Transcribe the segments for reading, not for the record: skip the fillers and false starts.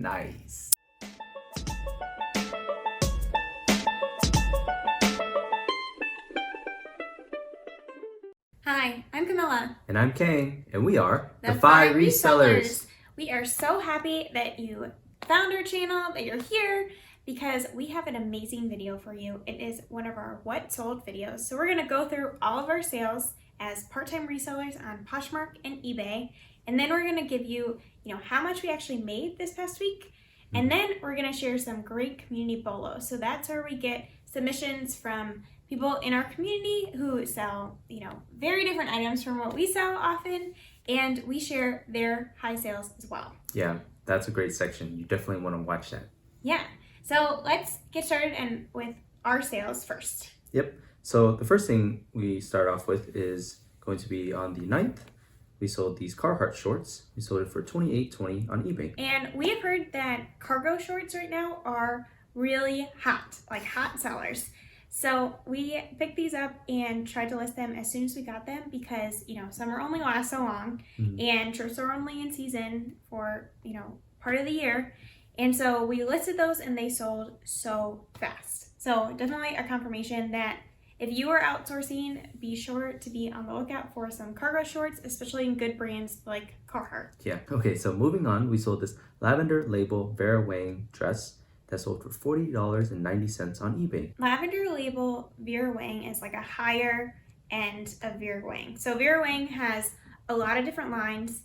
Nice. Hi, I'm Camilla. And I'm Kane, and we are the Five Resellers. We are so happy that you found our channel, that you're here, because we have an amazing video for you. It is one of our What Sold videos. So we're going to go through all of our sales as part-time resellers on Poshmark and eBay. And then we're going to give you, how much we actually made this past week. And then we're going to share some great community BOLOs. So that's where we get submissions from people in our community who sell, very different items from what we sell often. And we share their high sales as well. Yeah, that's a great section. You definitely want to watch that. Yeah. So let's get started and with our sales first. Yep. So the first thing we start off with is going to be on the 9th. We sold these Carhartt shorts. We sold it for $28.20 on eBay. And we have heard that cargo shorts right now are really hot, like hot sellers. So we picked these up and tried to list them as soon as we got them because, summer only lasts so long and shorts are only in season for, part of the year. And so we listed those and they sold so fast. So definitely a confirmation that if you are outsourcing, be sure to be on the lookout for some cargo shorts, especially in good brands like Carhartt. Yeah. Okay, so moving on, we sold this lavender label Vera Wang dress that sold for $40.90 on eBay. Lavender label Vera Wang is like a higher end of Vera Wang. So Vera Wang has a lot of different lines.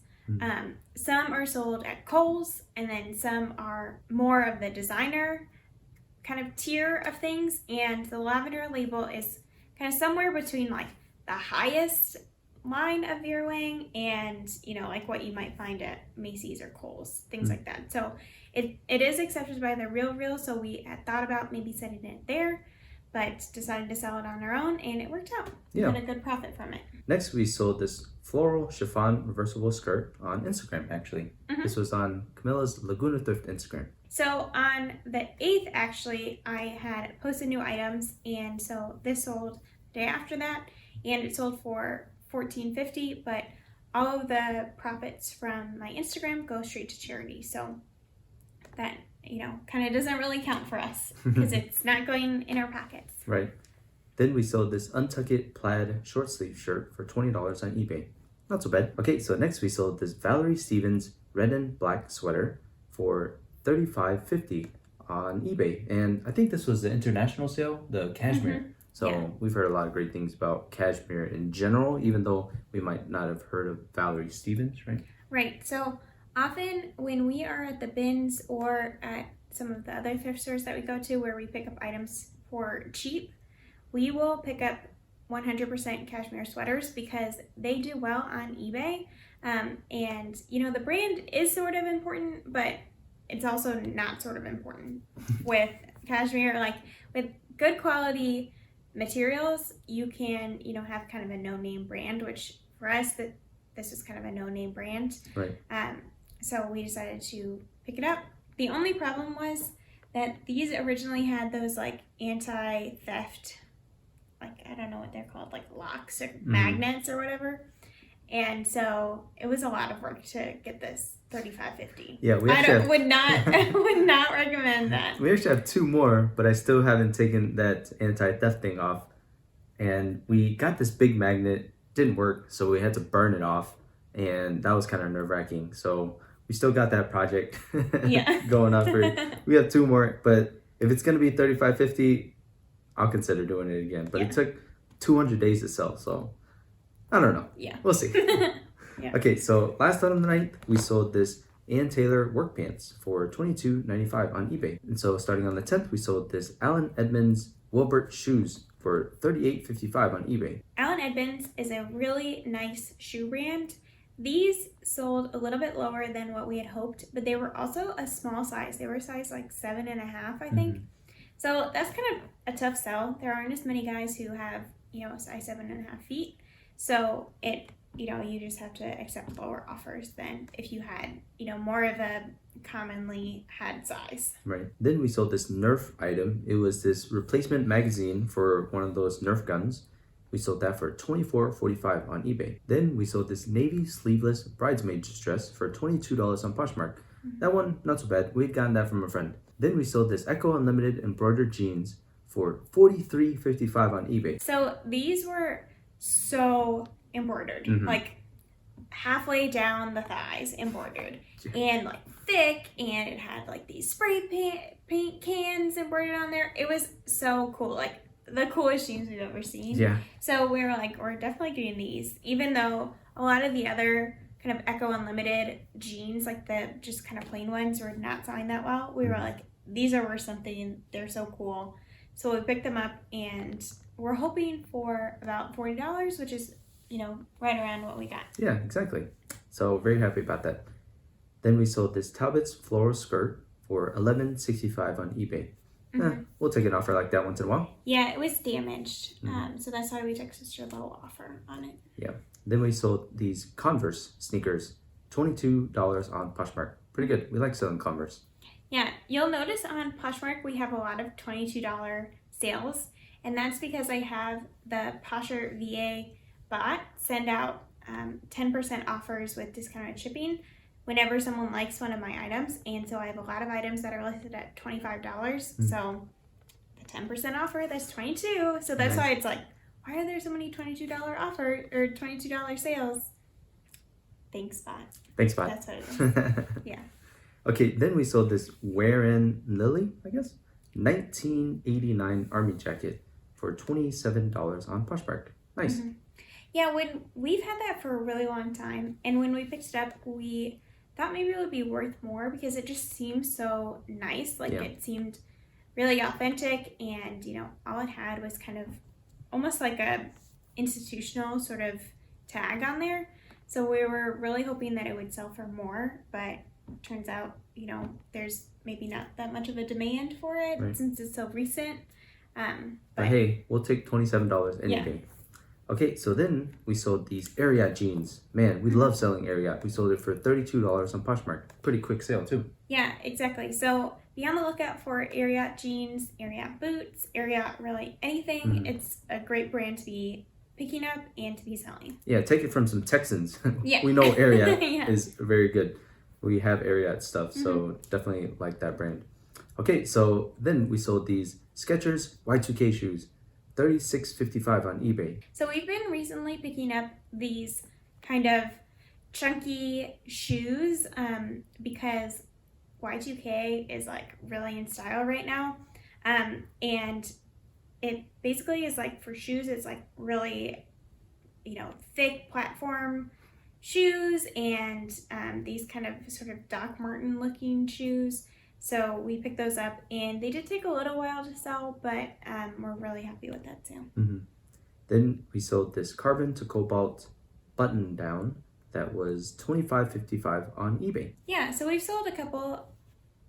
Some are sold at Kohl's, and then some are more of the designer kind of tier of things. And the lavender label is kind of somewhere between like the highest line of Vera Wang and, like what you might find at Macy's or Kohl's, things like that. So it is accepted by the Real, so we had thought about maybe setting it there, but decided to sell it on our own, and it worked out. We got a good profit from it. Next, we sold this floral chiffon reversible skirt on Instagram, actually. This was on Camilla's Laguna Thrift Instagram. So on the 8th, actually, I had posted new items, and so this sold the day after that, and it sold for $14.50, but all of the profits from my Instagram go straight to charity. So that, kind of doesn't really count for us because it's not going in our pockets. Right. Then we sold this untucked plaid short sleeve shirt for $20 on eBay. Not so bad. Okay, so next we sold this Valerie Stevens red and black sweater for $35.50 on eBay. And I think this was the international sale, the cashmere. So we've heard a lot of great things about cashmere in general, even though we might not have heard of Valerie Stevens, right? Right. So often when we are at the bins or at some of the other thrift stores that we go to where we pick up items for cheap, we will pick up 100% cashmere sweaters because they do well on eBay. And, the brand is sort of important, but it's also not sort of important with cashmere. Like with good quality materials, you can, have kind of a no-name brand, which for us, this is kind of a no-name brand. Right. So we decided to pick it up. The only problem was that these originally had those like anti-theft, like I don't know what they're called, like locks or magnets or whatever. And so it was a lot of work to get this $35.50. Yeah, would not recommend that. We actually have two more, but I still haven't taken that anti-theft thing off. And we got this big magnet, didn't work, so we had to burn it off, and that was kind of nerve-wracking. So we still got that project going on for. We have two more, but if it's gonna be $35.50, I'll consider doing it again. But it took 200 days to sell, so I don't know. Yeah, we'll see. Okay, so last on the night, we sold this Ann Taylor work pants for $22.95 on eBay. And so starting on the 10th, we sold this Allen Edmonds Wilbert shoes for $38.55 on eBay. Allen Edmonds is a really nice shoe brand. These sold a little bit lower than what we had hoped, but they were also a small size. They were size like 7.5, I think. So that's kind of a tough sell. There aren't as many guys who have, size 7.5 feet. So you just have to accept lower offers than if you had, more of a commonly had size. Right. Then we sold this Nerf item. It was this replacement magazine for one of those Nerf guns. We sold that for $24.45 on eBay. Then we sold this navy sleeveless bridesmaid dress for $22 on Poshmark. That one, not so bad. We'd gotten that from a friend. Then we sold this Echo Unlimited embroidered jeans for $43.55 on eBay. So these were so embroidered, like halfway down the thighs embroidered, and like thick, and it had like these spray paint cans embroidered on there. It was so cool, like the coolest jeans we've ever seen. Yeah. So we were like, we're definitely getting these, even though a lot of the other kind of Echo Unlimited jeans, like the just kind of plain ones, were not selling that well. We were like, these are worth something. They're so cool. So we picked them up, and we're hoping for about $40, which is, right around what we got. Yeah, exactly. So very happy about that. Then we sold this Talbot's floral skirt for $11.65 on eBay. We'll take an offer like that once in a while. Yeah, it was damaged. So that's why we took such a low offer on it. Yeah. Then we sold these Converse sneakers, $22 on Poshmark. Pretty good. We like selling Converse. Yeah, you'll notice on Poshmark we have a lot of $22 sales, and that's because I have the Posher VA bot send out 10% offers with discounted shipping whenever someone likes one of my items. And so I have a lot of items that are listed at $25. So the 10% offer, that's $22. So that's why it's like, why are there so many $22 offer or $22 sales? Thanks, bot. Thanks, bot. That's what it is. Yeah. Okay, then we sold this Wear-In Lily, I guess, 1989 army jacket for $27 on Poshmark. Nice. Yeah, when we've had that for a really long time, and when we picked it up, we thought maybe it would be worth more because it just seemed so nice. Like it seemed really authentic, and all it had was kind of almost like a institutional sort of tag on there. So we were really hoping that it would sell for more, but turns out, there's maybe not that much of a demand for it since it's so recent. But hey, we'll take $27 any day. Okay, so then we sold these Ariat jeans. Man, we love selling Ariat. We sold it for $32 on Poshmark. Pretty quick sale too. Yeah, exactly. So be on the lookout for Ariat jeans, Ariat boots, Ariat really anything. It's a great brand to be picking up and to be selling. Yeah, take it from some Texans. Yeah. We know Ariat is very good. We have Ariat stuff, so definitely like that brand. Okay, so then we sold these Skechers Y2K shoes, $36.55 on eBay. So we've been recently picking up these kind of chunky shoes because Y2K is like really in style right now. And it basically is like for shoes, it's like really, thick platform shoes and these kind of sort of Doc Marten looking shoes. So we picked those up, and they did take a little while to sell, but we're really happy with that sale. Then we sold this carbon to cobalt button down that was $25.55 on eBay. Yeah, so we've sold a couple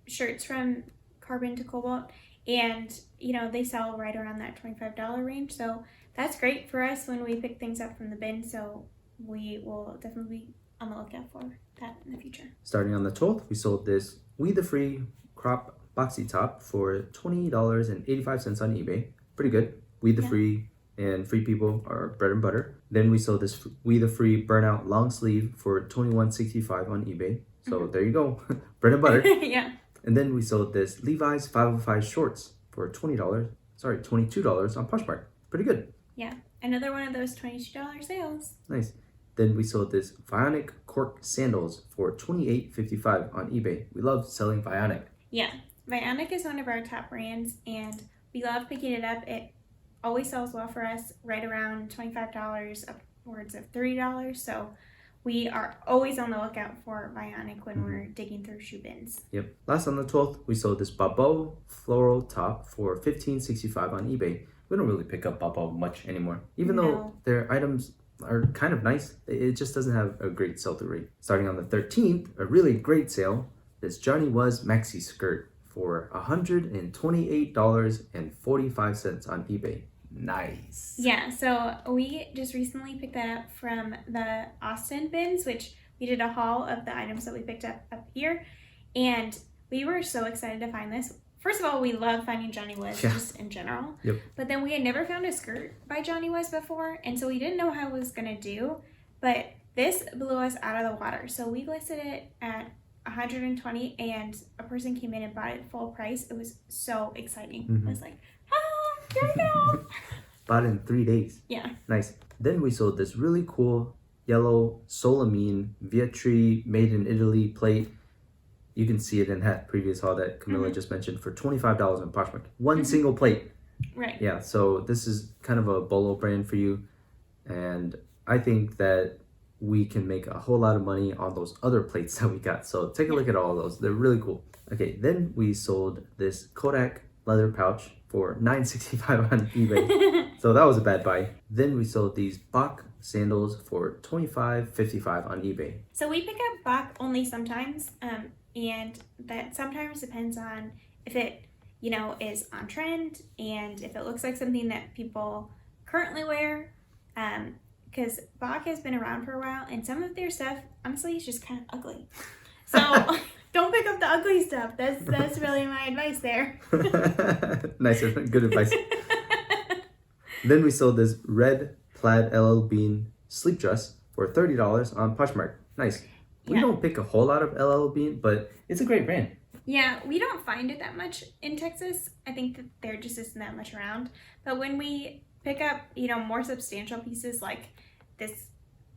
shirts from carbon to cobalt, and they sell right around that $25 range. So that's great for us when we pick things up from the bin. So we will definitely be on the lookout for that in the future. Starting on the 12th, we sold this We the Free crop boxy top for $20.85 on eBay. Pretty good. We the Free and free people are bread and butter. Then we sold this We the Free burnout long sleeve for $21.65 on eBay. So there you go, bread and butter. Yeah. And then we sold this Levi's 505 shorts for $22 on Poshmark. Pretty good. Yeah, another one of those $22 sales. Nice. Then we sold this Vionic cork sandals for $28.55 on eBay. We love selling Vionic. Yeah, Vionic is one of our top brands, and we love picking it up. It always sells well for us, right around $25, upwards of $30. So we are always on the lookout for Vionic when we're digging through shoe bins. Yep. Last on the 12th, we sold this Babo floral top for $15.65 on eBay. We don't really pick up Babo much anymore. Even though their items are kind of nice, it just doesn't have a great sell-through rate. Starting on the 13th, a really great sale, this Johnny Was maxi skirt for $128.45 on eBay. Nice. Yeah, so we just recently picked that up from the Austin bins, which we did a haul of the items that we picked up here, and we were so excited to find this. First of all, we love finding Johnny Was just in general. Yep. But then we had never found a skirt by Johnny Was before, and so we didn't know how it was going to do. But this blew us out of the water. So we listed it at 120 and a person came in and bought it full price. It was so exciting. Mhm. I was like, here I go. Bought in 3 days. Yeah. Nice. Then we sold this really cool yellow solamine Vietri made in Italy plate. You can see it in that previous haul that Camilla just mentioned for $25 on Poshmark. One single plate. Right. Yeah, so this is kind of a BOLO brand for you. And I think that we can make a whole lot of money on those other plates that we got. So take a look at all of those. They're really cool. Okay, then we sold this Kodak leather pouch for $9.65 on eBay. So that was a bad buy. Then we sold these Bach sandals for $25.55 on eBay. So we pick up Bach only sometimes, and that sometimes depends on if it, is on trend and if it looks like something that people currently wear. Because Bach has been around for a while, and some of their stuff, honestly, is just kind of ugly. So don't pick up the ugly stuff. That's really my advice there. Nice, good advice. Then we sold this red plaid LL Bean sleep dress for $30 on Poshmark. Nice. We don't pick a whole lot of LL Bean, but it's a great brand. Yeah, we don't find it that much in Texas. I think that there just isn't that much around. But when we pick up, more substantial pieces like this,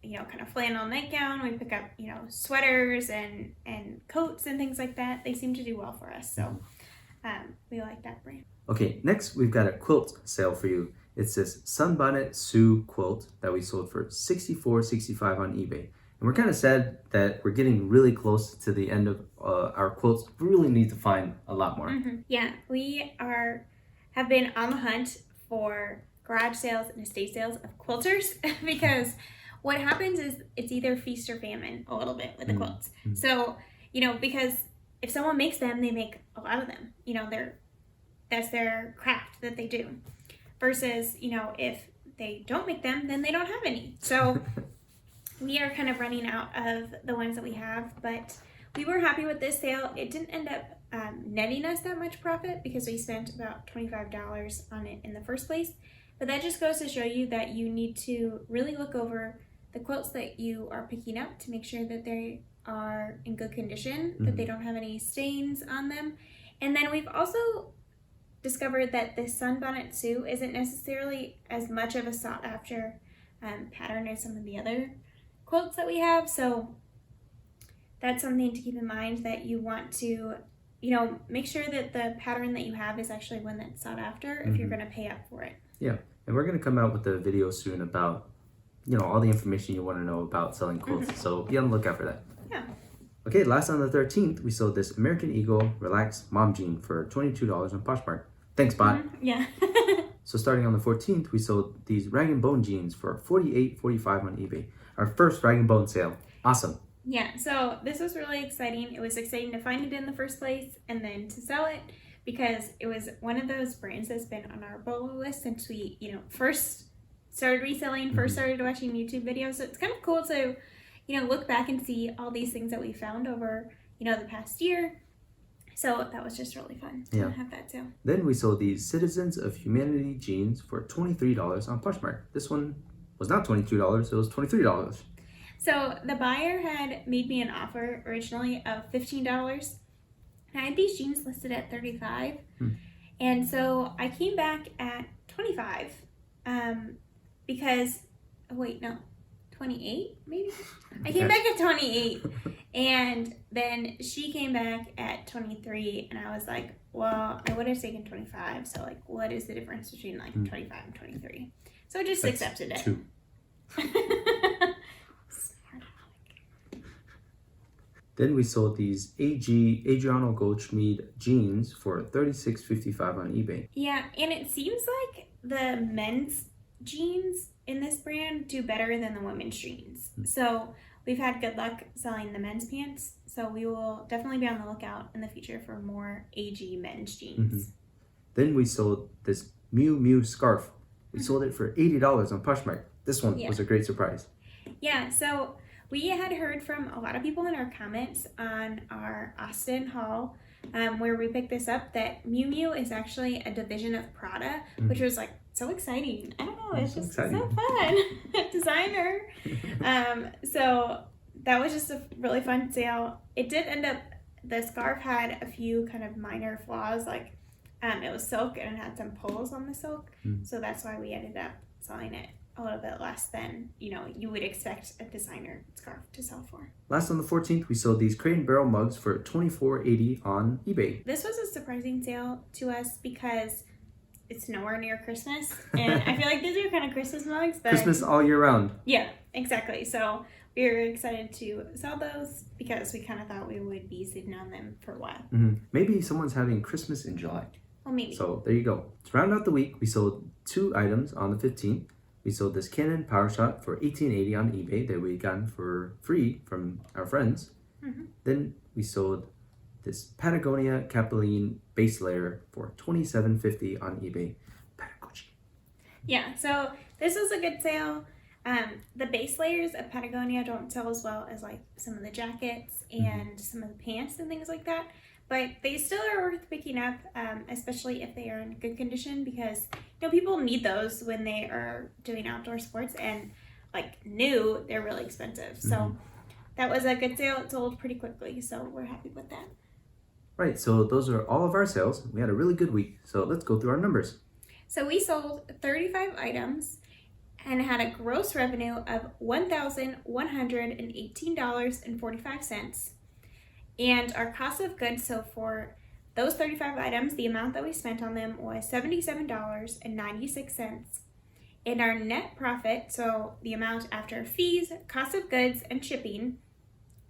kind of flannel nightgown, we pick up, sweaters and coats and things like that. They seem to do well for us. So we like that brand. Okay, next we've got a quilt sale for you. It's this Sunbonnet Sue quilt that we sold for $64.65 on eBay. And we're kind of sad that we're getting really close to the end of our quilts. We really need to find a lot more. Yeah, we have been on the hunt for garage sales and estate sales of quilters because what happens is it's either feast or famine a little bit with the quilts. So, because if someone makes them, they make a lot of them. That's their craft that they do. Versus, if they don't make them, then they don't have any. So we are kind of running out of the ones that we have, but we were happy with this sale. It didn't end up netting us that much profit because we spent about $25 on it in the first place. But that just goes to show you that you need to really look over the quilts that you are picking up to make sure that they are in good condition, that they don't have any stains on them. And then we've also discovered that the Sunbonnet Sue isn't necessarily as much of a sought after pattern as some of the other quilts that we have. So that's something to keep in mind, that you want to, make sure that the pattern that you have is actually one that's sought after if you're going to pay up for it. Yeah, and we're going to come out with a video soon about, all the information you want to know about selling quilts. So be on the lookout for that. Yeah. Okay, last on the 13th, we sold this American Eagle Relaxed Mom Jean for $22 on Poshmark. Thanks, bot. Yeah. So starting on the 14th, we sold these Rag & Bone jeans for $48.45 on eBay. Our first Rag & Bone sale. Awesome. Yeah, so this was really exciting. It was exciting to find it in the first place and then to sell it because it was one of those brands that's been on our BOLO list since we, first started reselling, first started watching YouTube videos. So it's kind of cool to, look back and see all these things that we found over, the past year. So that was just really fun to have that too. Then we sold these Citizens of Humanity jeans for $23 on Poshmark. This one was not $22, it was $23. So the buyer had made me an offer originally of $15. And I had these jeans listed at $35. And so I came back at $25 because, 28 maybe? I came back at 28 and then she came back at 23 and I was like, well, I would have taken 25. So what is the difference between 25 and 23? So I just accepted it. 2. Then we sold these Adriano Goldschmied jeans for $36.55 on eBay. Yeah, and it seems like the men's jeans in this brand do better than the women's jeans. So we've had good luck selling the men's pants. So we will definitely be on the lookout in the future for more AG men's jeans. Then we sold this Miu Miu scarf. We sold it for $80 on Poshmark. This one was a great surprise. Yeah, so we had heard from a lot of people in our comments on our Austin haul where we picked this up that Miu Miu is actually a division of Prada, which was so exciting. I don't know, it's just so fun. Designer. So that was just a really fun sale. It did end up, the scarf had a few kind of minor flaws, like it was silk and it had some pulls on the silk, so that's why we ended up selling it a little bit less than you would expect a designer scarf to sell for. Last on the 14th, we sold these Crate and Barrel mugs for $24.80 on eBay. This was a surprising sale to us because it's nowhere near Christmas, and I feel like these are kind of Christmas mugs. But Christmas all year round. Yeah, exactly. So we were excited to sell those because we kind of thought we would be sitting on them for a while. Maybe someone's having Christmas in July. Well, maybe. So there you go. To round out the week, we sold 2 items on the 15th. We sold this Canon PowerShot for $18.80 on eBay that we gotten for free from our friends. Then we sold this Patagonia Capilene base layer for $27.50 on eBay. Patagonia. Yeah, so this was a good sale. The base layers of Patagonia don't sell as well as like some of the jackets and some of the pants and things like that, but they still are worth picking up, especially if they are in good condition, because people need those when they are doing outdoor sports, and like new, they're really expensive. So that was a good sale. It sold pretty quickly, so we're happy with that. Right, so those are all of our sales. We had a really good week, so let's go through our numbers. So we sold 35 items and had a gross revenue of $1,118.45. And our cost of goods, so for those 35 items, the amount that we spent on them was $77.96. And our net profit, so the amount after fees, cost of goods, and shipping,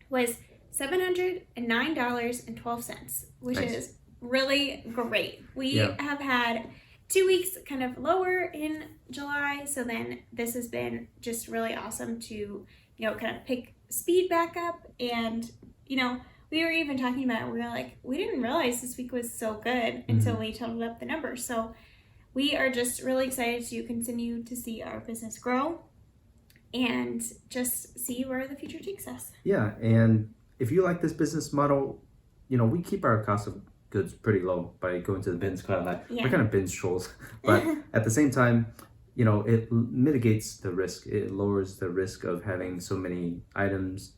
was $709.12, which is really great. We have had 2 weeks kind of lower in July, so then this has been just really awesome to kind of pick speed back up. And we were even talking about it, we were like, we didn't realize this week was so good until we totaled up the numbers. So we are just really excited to continue to see our business grow and just see where the future takes us. Yeah, and if you like this business model, we keep our cost of goods pretty low by going to the bins quite a lot. We're kind of bins trolls, but at the same time, it mitigates the risk. It lowers the risk of having so many items,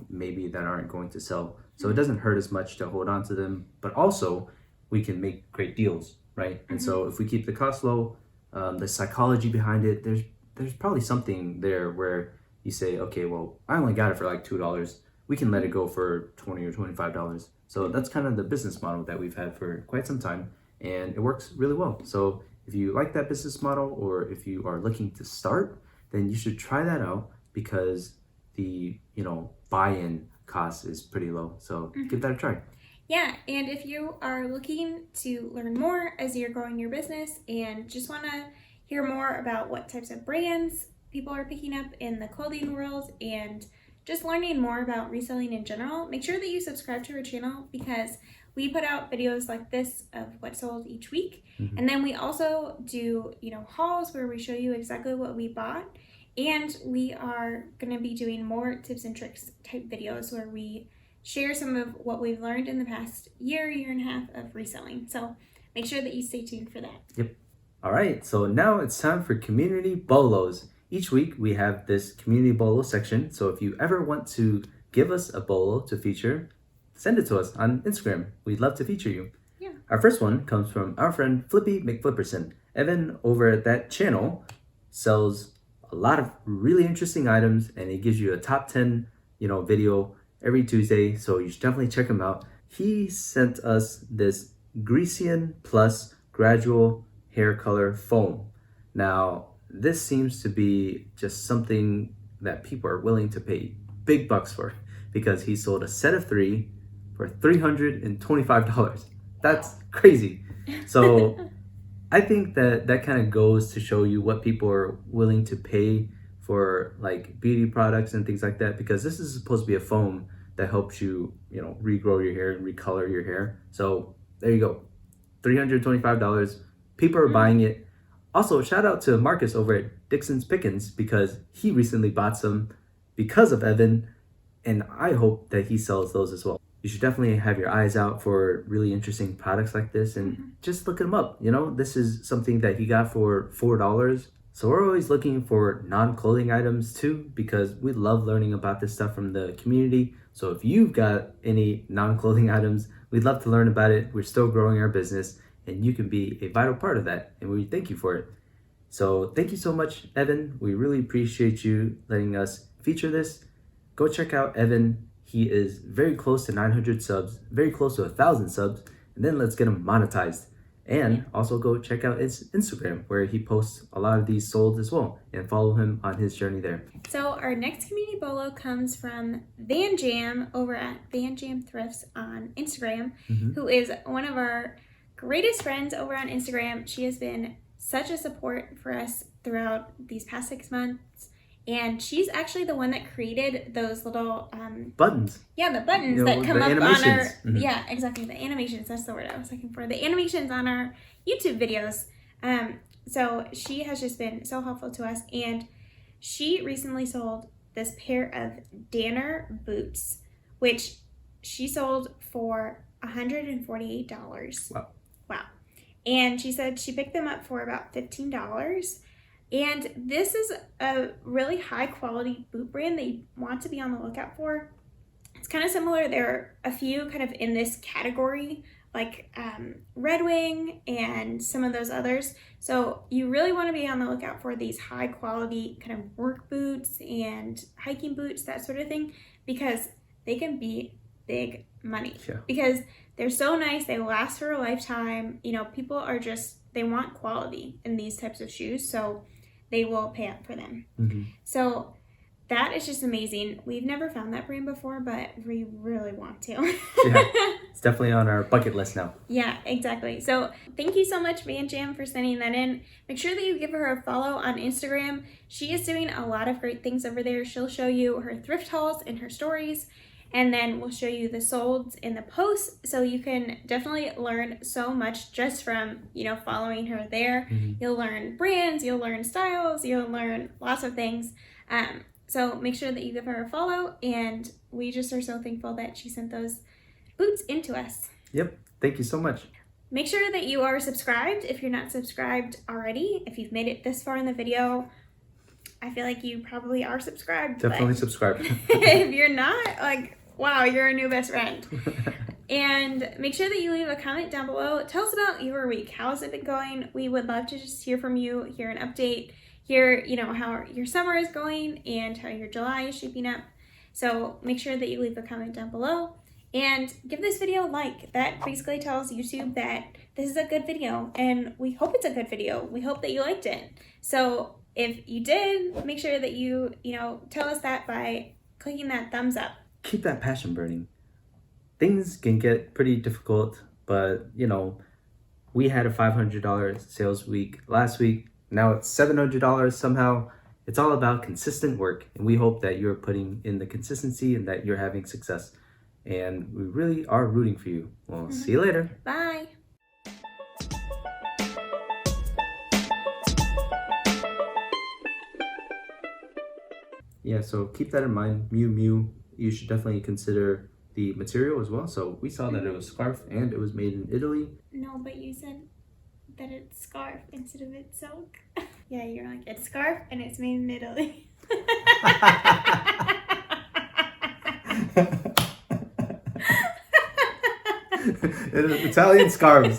maybe that aren't going to sell. So it doesn't hurt as much to hold on to them, but also we can make great deals, right? And so if we keep the cost low, the psychology behind it, there's probably something there where you say, okay, well, I only got it for like $2. We can let it go for $20 or $25. So that's kind of the business model that we've had for quite some time, and it works really well. So if you like that business model, or if you are looking to start, then you should try that out, because the buy-in cost is pretty low. So give that a try. Yeah, and if you are looking to learn more as you're growing your business and just want to hear more about what types of brands people are picking up in the clothing world and just learning more about reselling in general, make sure that you subscribe to our channel, because we put out videos like this of what sold each week. And then we also do, hauls where we show you exactly what we bought. And we are going to be doing more tips and tricks type videos where we share some of what we've learned in the past year and a half of reselling. So make sure that you stay tuned for that. Yep. All right, so now it's time for Community BOLOs. Each week we have this Community BOLO section, so if you ever want to give us a BOLO to feature, send it to us on Instagram. We'd love to feature you. Yeah. Our first one comes from our friend Flippy McFlipperson. Evan over at that channel sells a lot of really interesting items, and he gives you a top 10, video every Tuesday, so you should definitely check him out. He sent us this Grecian Plus gradual hair color foam. Now, this seems to be just something that people are willing to pay big bucks for, because he sold a set of 3 for $325. That's crazy. So I think that kind of goes to show you what people are willing to pay for like beauty products and things like that, because this is supposed to be a foam that helps you, regrow your hair and recolor your hair. So there you go. $325. People are buying it. Also, shout out to Marcus over at Dixon's Pickens, because he recently bought some because of Evan, and I hope that he sells those as well. You should definitely have your eyes out for really interesting products like this, and just look them up. This is something that he got for $4, So we're always looking for non-clothing items too, because we love learning about this stuff from the community. So if you've got any non-clothing items, we'd love to learn about it. We're still growing our business, and you can be a vital part of that, and we thank you for it. So thank you so much, Evan. We really appreciate you letting us feature this. Go check out Evan. He is very close to 900 subs, very close to 1,000 subs, and then let's get him monetized. And also go check out his Instagram, where he posts a lot of these sold as well, and follow him on his journey there. So our next community bolo comes from Van Jam over at Van Jam Thrifts on Instagram, who is one of our greatest friends over on Instagram. She has been such a support for us throughout these past 6 months. And she's actually the one that created those little buttons. Yeah, the buttons that come up on our yeah, exactly, the animations. That's the word I was looking for. The animations on our YouTube videos. So she has just been so helpful to us, and she recently sold this pair of Danner boots, which she sold for $148. Wow. And she said she picked them up for about $15. And this is a really high quality boot brand that you want to be on the lookout for. It's kind of similar. There are a few kind of in this category, like Red Wing and some of those others. So you really want to be on the lookout for these high quality kind of work boots and hiking boots, that sort of thing, because they can be big money. Yeah. Because they're so nice. They last for a lifetime. You know, people are they want quality in these types of shoes. So they will pay up for them. So that is just amazing. We've never found that brand before, but we really want to. Yeah, it's definitely on our bucket list now. Yeah, exactly. So thank you so much, Van Jam, for sending that in. Make sure that you give her a follow on Instagram. She is doing a lot of great things over there. She'll show you her thrift hauls in her stories, and then we'll show you the solds in the posts. So you can definitely learn so much just from, following her there. You'll learn brands, you'll learn styles, you'll learn lots of things. So make sure that you give her a follow, and we just are so thankful that she sent those boots into us. Yep. Thank you so much. Make sure that you are subscribed if you're not subscribed already. If you've made it this far in the video, I feel like you probably are subscribed. Definitely subscribe. If you're not, wow, you're a new best friend. And make sure that you leave a comment down below. Tell us about your week. How's it been going? We would love to just hear from you, hear an update, hear, how your summer is going and how your July is shaping up. So make sure that you leave a comment down below and give this video a like. That basically tells YouTube that this is a good video, and we hope it's a good video. We hope that you liked it. So if you did, make sure that you, tell us that by clicking that thumbs up. Keep that passion burning. Things can get pretty difficult, but we had a $500 sales week last week. Now it's $700 somehow. It's all about consistent work, and we hope that you're putting in the consistency and that you're having success. And we really are rooting for you. We'll see you later. Bye. Yeah, so keep that in mind. Miu Miu, you should definitely consider the material as well. So we saw that it was scarf and it was made in Italy. No, but you said that it's scarf instead of it's silk. Yeah, you're like, it's scarf and it's made in Italy. Italian scarves.